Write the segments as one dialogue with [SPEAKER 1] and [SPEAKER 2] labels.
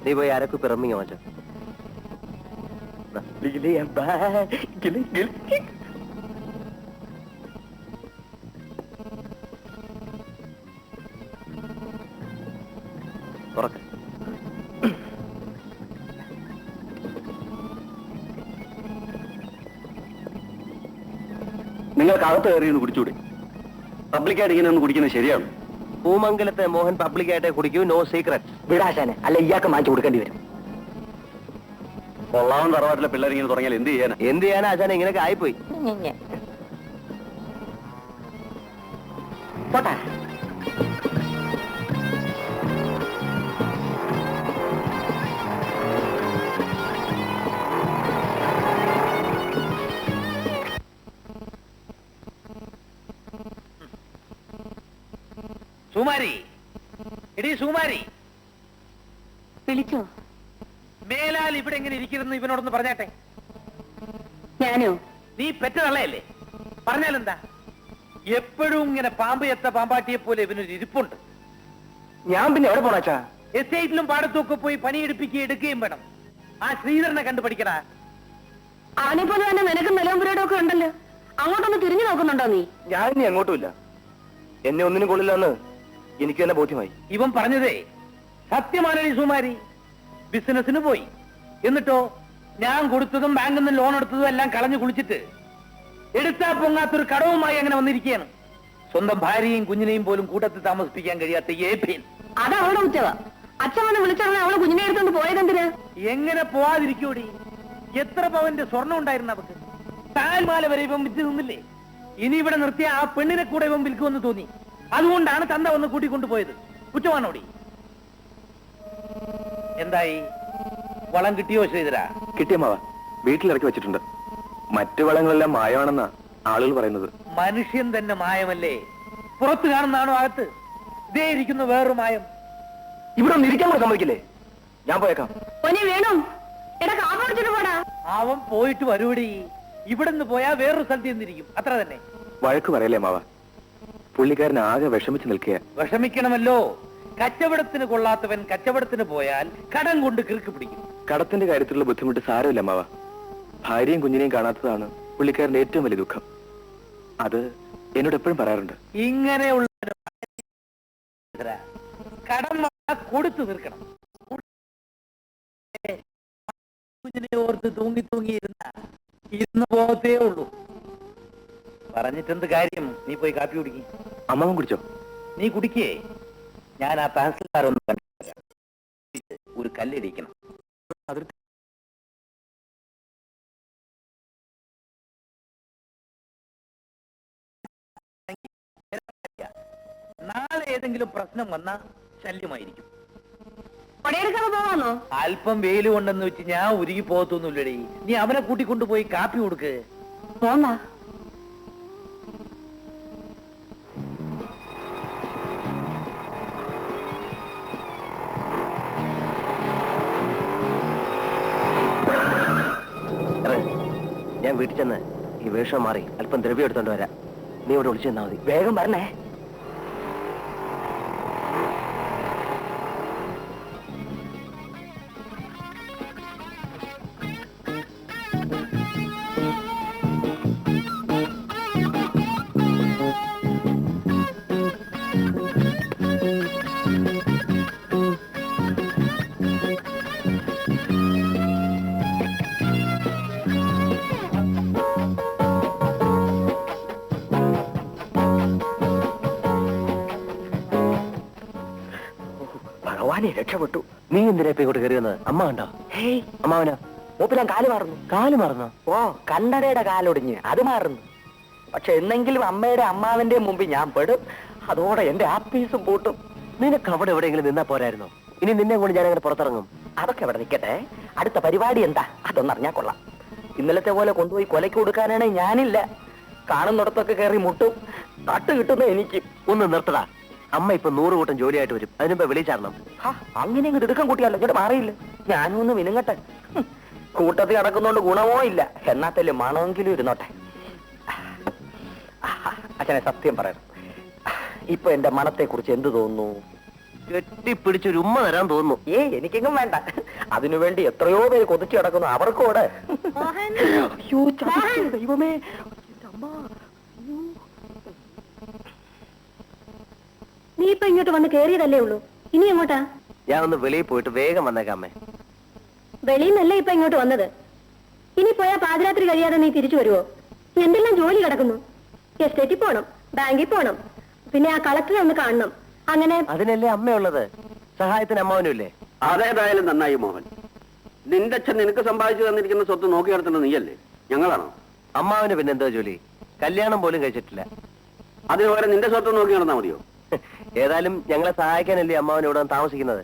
[SPEAKER 1] നീ പോയി ആരൊക്കെ പിറമ്മിങ്ങ മാറ്റ തുറക്ക.
[SPEAKER 2] നിങ്ങൾക്ക് അകത്ത് കയറിയൊന്ന് കുടിച്ചൂടെ? പബ്ലിക്കായിട്ട് ഇങ്ങനെ ഒന്ന് കുടിക്കുന്നത് ശരിയാണ്?
[SPEAKER 1] പൂമംഗലത്തെ മോഹൻ പബ്ലിക്കായിട്ടേ കുടിക്കൂ, നോ സീക്രട്ട്.
[SPEAKER 3] വിടാശാനെ, അല്ല ഇയാൾക്ക് മാറ്റി കൊടുക്കേണ്ടി വരും.
[SPEAKER 2] കൊള്ളാവൻ തറവാട്ടിലെ പിള്ളേർ ഇങ്ങനെ തുടങ്ങിയാൽ എന്ത് ചെയ്യാനാ?
[SPEAKER 1] എന്ത് ചെയ്യാനാ ആശാനെ, ഇങ്ങനെയൊക്കെ ആയിപ്പോയി.
[SPEAKER 3] പോട്ടെ.
[SPEAKER 4] സുമാരി, എടീ സുമാരി,
[SPEAKER 5] വിളിച്ചോ?
[SPEAKER 4] മേലാൽ ഇവിടെ എങ്ങനെ ഇരിക്കുന്നു ഇവനോടൊന്ന് പറഞ്ഞാട്ടെ.
[SPEAKER 5] ഞാനോ?
[SPEAKER 4] നീ പെറ്റതള്ളയല്ലേ, പറഞ്ഞാലെന്താ? എപ്പോഴും ഇങ്ങനെ പാമ്പ് എത്ത പാമ്പാട്ടിയെ പോലെ ഇവനൊരു ഇരിപ്പുണ്ട്.
[SPEAKER 3] ഞാൻ പിന്നെ എവിടെ പോണാച്ചാ?
[SPEAKER 4] എസ്റ്റേറ്റിലും പാടത്തുമൊക്കെ പോയി പണിയെടുപ്പിക്കുകയും എടുക്കുകയും വേണം. ആ ശ്രീധരനെ കണ്ടു പഠിക്കടാ.
[SPEAKER 5] അവനെ പോലെ തന്നെ നിനക്ക് നിലമ്പുരയുടെ ഒക്കെ ഉണ്ടല്ലോ, അങ്ങോട്ടൊന്ന് തിരിഞ്ഞു നോക്കുന്നുണ്ടോ നീ?
[SPEAKER 3] ഞാൻ ഇനി എങ്ങോട്ടുമില്ല. എന്നെ ഒന്നിനും കൊള്ളില്ലെന്ന് എനിക്ക് തന്നെ ബോധ്യമായി.
[SPEAKER 4] ഇവൻ പറഞ്ഞതേ സത്യമാണീ സുമാരി. ബിസിനസിന് പോയി, എന്നിട്ടോ ഞാൻ കൊടുത്തതും ബാങ്കിൽ നിന്ന് ലോൺ എടുത്തതും എല്ലാം കളഞ്ഞു കുളിച്ചിട്ട് എടുത്താ പൊങ്ങാത്തൊരു കടവുമായി അങ്ങനെ വന്നിരിക്കുകയാണ്. സ്വന്തം ഭാര്യയും കുഞ്ഞിനെയും പോലും കൂട്ടത്തിൽ താമസിപ്പിക്കാൻ കഴിയാത്ത ഏഭ്യൻ.
[SPEAKER 5] അത് അവളുടെ കുറ്റവാ. അച്ഛൻ വന്ന് വിളിച്ചാണ് അവള് കുഞ്ഞിനെ എടുത്തോണ്ട് പോയതെന്തിന്?
[SPEAKER 4] എങ്ങനെ പോവാതിരിക്കൂടി? എത്ര പവന്റെ സ്വർണ്ണം ഉണ്ടായിരുന്നു അവർക്ക്? താൽമാല വരെ ഇവൻ വിറ്റ് നിന്നില്ലേ? ഇനി ഇവിടെ നിർത്തിയ ആ പെണ്ണിനെ കൂടെ ഇവൻ വിൽക്കുമെന്ന് തോന്നി. അതുകൊണ്ടാണ് തന്ത വന്ന് കൂട്ടിക്കൊണ്ടുപോയത്. കുറ്റമാണോടി? എന്തായി, വളം കിട്ടിയോ ശ്രീധര?
[SPEAKER 3] കിട്ടിയമ്മാവ, വീട്ടിലിറക്കി വെച്ചിട്ടുണ്ട്. മറ്റു വളങ്ങളെല്ലാം മായമാണെന്നാ ആളുകൾ പറയുന്നത്.
[SPEAKER 4] മനുഷ്യൻ തന്നെ മായമല്ലേ? പുറത്ത് കാണുന്നതാണോ അകത്ത്? ഇതേ ഇരിക്കുന്ന വേറൊരു മായം.
[SPEAKER 3] ഇവിടെ ഒന്ന് ഇരിക്കാൻ കൂടെ സമ്മതിക്കില്ലേ? ഞാൻ പോയേക്കാം.
[SPEAKER 5] വേണു, എടാ കാപ്പടിച്ചിട്ട് പോടാ.
[SPEAKER 4] അവൻ പോയിട്ട് വരൂടി. ഇവിടുന്ന് പോയാ വേറൊരു സ്ഥലത്ത് ചെന്നിരിക്കും, അത്ര തന്നെ.
[SPEAKER 3] വഴക്ക് പറയല്ലേ മാവ, പുള്ളിക്കാരൻ ആകെ വിഷമിച്ച് നിൽക്കുക.
[SPEAKER 4] വിഷമിക്കണമല്ലോ. കച്ചവടത്തിന് കൊള്ളാത്തവൻ കച്ചവടത്തിന് പോയാൽ കടം കൊണ്ട് കിറുക്ക് പിടിക്കും.
[SPEAKER 3] കടത്തിന്റെ കാര്യത്തിലുള്ള ബുദ്ധിമുട്ട് സാരമില്ല മാവ. ഭാര്യയും കുഞ്ഞിനെയും കാണാത്തതാണ് പുള്ളിക്കാരന്റെ ഏറ്റവും വലിയ ദുഃഖം. അത് എന്നോട് എപ്പോഴും പറയാറുണ്ട്.
[SPEAKER 4] ഇങ്ങനെയുള്ള കടം കൊടുത്തു തീർക്കണം. കുഞ്ഞിനെ ഓർത്ത് തൂങ്ങി തൂങ്ങിയിരുന്ന ഇന്ന് പോകത്തേ ഉള്ളൂ. പറഞ്ഞിട്ടെന്ത് കാര്യം? നീ പോയി കാപ്പി കുടിക്കും.
[SPEAKER 3] അമ്മാവൻ കുടിച്ചോ?
[SPEAKER 4] നീ കുടിക്കേ. ഞാൻ ആ തഹസിൽദാരൊന്ന് കണ്ടു ഒരു കല്ലിടിക്കണം. നാളെ ഏതെങ്കിലും പ്രശ്നം വന്നാ ശല്യമായിരിക്കും. അല്പം വെയില് കൊണ്ടെന്ന് വെച്ച് ഞാൻ ഉരുകി പോകത്തൊന്നുമില്ലടേ. നീ അവനെ കൂട്ടിക്കൊണ്ടുപോയി കാപ്പി കൊടുക്ക്.
[SPEAKER 5] പോന്നാ.
[SPEAKER 1] ഞാൻ വീട്ടിൽ ചെന്ന് ഈ വേഷം മാറി അല്പം ദ്രവ്യം എടുത്തോണ്ട് വരാം. നീ ഇവിടെ വിളിച്ചു തന്നാ മതി.
[SPEAKER 3] വേഗം പറഞ്ഞേ. ഭഗവാനെ, രക്ഷപ്പെട്ടു.
[SPEAKER 1] നീ എന്തിനാ ഇപ്പൊ ഇങ്ങോട്ട് കയറി വന്നത്? അമ്മ കണ്ടോ?
[SPEAKER 3] ഹേയ്
[SPEAKER 1] അമ്മാവനോ?
[SPEAKER 4] മൂപ്പിലാൻ കാല് മാറുന്നു.
[SPEAKER 1] കാല് മറന്നോ?
[SPEAKER 4] ഓ, കണ്ണടയുടെ കാലൊടിഞ്ഞ് അത് മാറുന്നു. പക്ഷെ എന്നെങ്കിലും അമ്മയുടെ അമ്മാവന്റെ മുമ്പിൽ ഞാൻ പെടും. അതോടെ എന്റെ ആപ്പീസും പൂട്ടും.
[SPEAKER 1] നിനക്ക് അവിടെ എവിടെയെങ്കിലും നിന്നാ പോരായിരുന്നോ? ഇനി നിന്നെ കൊണ്ട് ഞാൻ അങ്ങനെ പുറത്തിറങ്ങും.
[SPEAKER 4] അതൊക്കെ ഇവിടെ നിൽക്കട്ടെ. അടുത്ത പരിപാടി എന്താ അതൊന്നറിഞ്ഞാ കൊള്ളാം. ഇന്നലത്തെ പോലെ കൊണ്ടുപോയി കൊലയ്ക്ക് കൊടുക്കാനാണ് ഞാനില്ല. കാണുന്നിടത്തൊക്കെ കയറി മുട്ടും. തട്ട് കിട്ടുന്ന എനിക്ക്.
[SPEAKER 1] ഒന്ന് നിർത്തടാ. അമ്മ ഇപ്പൊ 100 കൂട്ടം ജോലിയായിട്ട് വരും. അതിനുമ്പോ വിളിച്ചാരണം.
[SPEAKER 4] അങ്ങനെ അങ്ങ് തിടുക്കം കൂട്ടിയല്ലോ, ഇങ്ങോട്ട് മാറിയില്ല. ഞാനും ഒന്ന് വിനുങ്ങട്ടെ. കൂട്ടത്തിൽ നടക്കുന്നോണ്ട് ഗുണമോ ഇല്ല. എന്നാത്തല്ലേ മണമെങ്കിലും ഇരുന്നോട്ടെ. അച്ഛനെ സത്യം പറയണം, ഇപ്പൊ എന്റെ മനത്തെ കുറിച്ച് എന്ത് തോന്നുന്നു?
[SPEAKER 1] കെട്ടിപ്പിടിച്ചൊരു ഉമ്മ തരാൻ തോന്നുന്നു.
[SPEAKER 4] എനിക്കെങ്ങും വേണ്ട. അതിനുവേണ്ടി എത്രയോ പേര് കൊതിച്ചു കിടക്കുന്നു. അവർക്കോടെ ദൈവമേ.
[SPEAKER 5] നീ ഇപ്പൊ ഇങ്ങോട്ട് വന്ന് കേറിയതല്ലേ ഉള്ളൂ, ഇനി എങ്ങോട്ടാ?
[SPEAKER 1] ഞാൻ ഒന്ന് വെളിയിൽ പോയിട്ട് വേഗം വന്നേക്കാം അമ്മേ.
[SPEAKER 5] വെളിയിന്നല്ലേ ഇപ്പൊ ഇങ്ങോട്ട് വന്നത്. ഇനി പോയാ പാതിരാത്രി കഴിയാതെ നീ തിരിച്ചു വരുവോ? എന്തെല്ലാം ജോലി കിടക്കുന്നു. എസ്റ്റേറ്റിൽ പോണം, ബാങ്കിൽ പോണം, പിന്നെ ആ കളക്ടറെ ഒന്ന് കാണണം. അങ്ങനെ
[SPEAKER 1] അതിനല്ലേ അമ്മയുള്ളത്. സഹായത്തിന് അമ്മാവനും ഇല്ലേ?
[SPEAKER 2] അതേതായാലും നന്നായി മോഹൻ. നിന്റെ അച്ഛൻ നിനക്ക് സമ്പാദിച്ചു തന്നിരിക്കുന്ന സ്വത്ത് നോക്കി നടത്തേണ്ടത് നീയല്ലേ, ഞങ്ങളാണോ?
[SPEAKER 1] അമ്മാവന് പിന്നെ എന്തോ ജോലി? കല്യാണം പോലും കഴിച്ചിട്ടില്ല.
[SPEAKER 2] അതിന് പകരം നിന്റെ സ്വത്ത് നോക്കി നടന്നാ മതിയോ?
[SPEAKER 1] ഏതായാലും ഞങ്ങളെ സഹായിക്കാനല്ലേ അമ്മാവൻ ഇവിടെ താമസിക്കുന്നത്.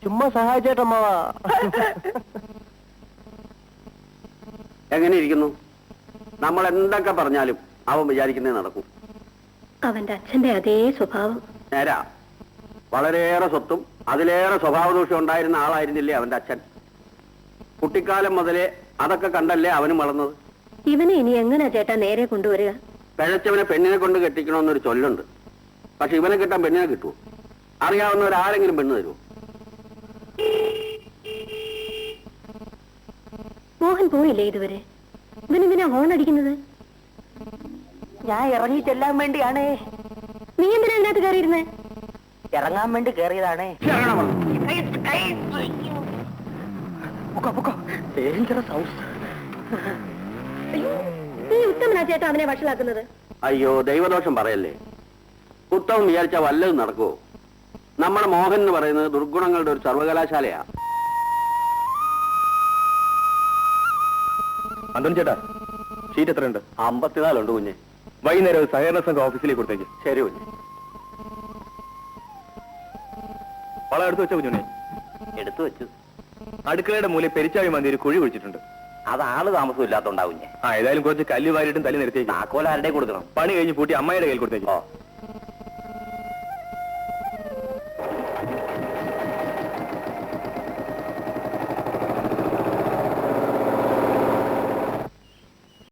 [SPEAKER 1] ചുമ്മാ സഹായിച്ചേട്ടോ അമ്മാവാ.
[SPEAKER 2] എങ്ങനെ ഇരിക്കുന്നു? നമ്മൾ എന്തൊക്കെ പറഞ്ഞാലും അവൻ വിചാരിക്കുന്നേ നടക്കും.
[SPEAKER 5] അവന്റെ അച്ഛന്റെ അതേ സ്വഭാവം.
[SPEAKER 2] നേരാ. വളരെയേറെ സ്വത്തും അതിലേറെ സ്വഭാവദോഷം ഉണ്ടായിരുന്ന ആളായിരുന്നില്ലേ അവന്റെ അച്ഛൻ? കുട്ടിക്കാലം മുതലേ അതൊക്കെ കണ്ടല്ലേ അവനും വളർന്നത്.
[SPEAKER 5] ഇവനെ ഇനി എങ്ങനെയാ ചേട്ടാ നേരെ കൊണ്ടുവരിക?
[SPEAKER 2] പിഴച്ചവനെ പെണ്ണിനെ കൊണ്ട് കെട്ടിക്കണമെന്നൊരു ചൊല്ലുണ്ട്. പക്ഷെ ഇവനെ കിട്ടാൻ പെണ്ണിനെ കിട്ടുമോ? അറിയാവുന്നവരാരെങ്കിലും പെണ്ണ് തരുമോ?
[SPEAKER 5] മോഹൻ പോയില്ലേ ഇതുവരെ? ഇവനെന്തിനാ ഹോൺ അടിക്കുന്നത്?
[SPEAKER 4] ഞാൻ ഇറങ്ങി ചെല്ലാൻ വേണ്ടിയാണേ.
[SPEAKER 5] നീ എന്തിനാ ഇതിനകത്ത് കയറിയിരുന്നേ?
[SPEAKER 4] ഇറങ്ങാൻ വേണ്ടി കയറിയതാണേ. Dangerous house.
[SPEAKER 5] നീ ഉത്തമനാ ചേട്ടാ അവനെ വഷളാക്കുന്നത്.
[SPEAKER 2] അയ്യോ, ദൈവദോഷം പറയല്ലേ. ഉത്തമം വിചാരിച്ചാ വല്ലതും നടക്കുമോ? നമ്മുടെ മോഹൻ എന്ന് പറയുന്നത് ദുർഗുണങ്ങളുടെ ഒരു സർവകലാശാലയാ.
[SPEAKER 3] അന്തോണി ചേട്ടാ, ഷീറ്റ് എത്രയുണ്ട്?
[SPEAKER 2] 54 ഉണ്ട് കുഞ്ഞെ.
[SPEAKER 3] വൈകുന്നേരം സഹകരണ സംഘം ഓഫീസിലേക്ക് കൊടുത്തേക്ക്.
[SPEAKER 2] ശരി കുഞ്ഞെ.
[SPEAKER 3] വളം എടുത്തു വെച്ച കുഞ്ഞുണ്ണി?
[SPEAKER 2] എടുത്തു വെച്ചു.
[SPEAKER 3] അടുക്കളയുടെ മൂലയിൽ പെരിച്ചാഴി മന്തി ഒരു കുഴി കുഴിച്ചിട്ടുണ്ട്.
[SPEAKER 2] അത് ആള് താമസം ഇല്ലാത്തോണ്ടാവും കുഞ്ഞെ.
[SPEAKER 3] ഏതായാലും കുറച്ച് കല്ല് വാരിയിട്ടും തല്ലി നിർത്തിയേക്ക്.
[SPEAKER 2] താക്കോൽ ആരുടെ കൊടുക്കണം?
[SPEAKER 3] പണി കഴിഞ്ഞ് പൂട്ടി അമ്മയുടെ കയ്യിൽ കൊടുത്തേക്ക്.
[SPEAKER 2] ഓ.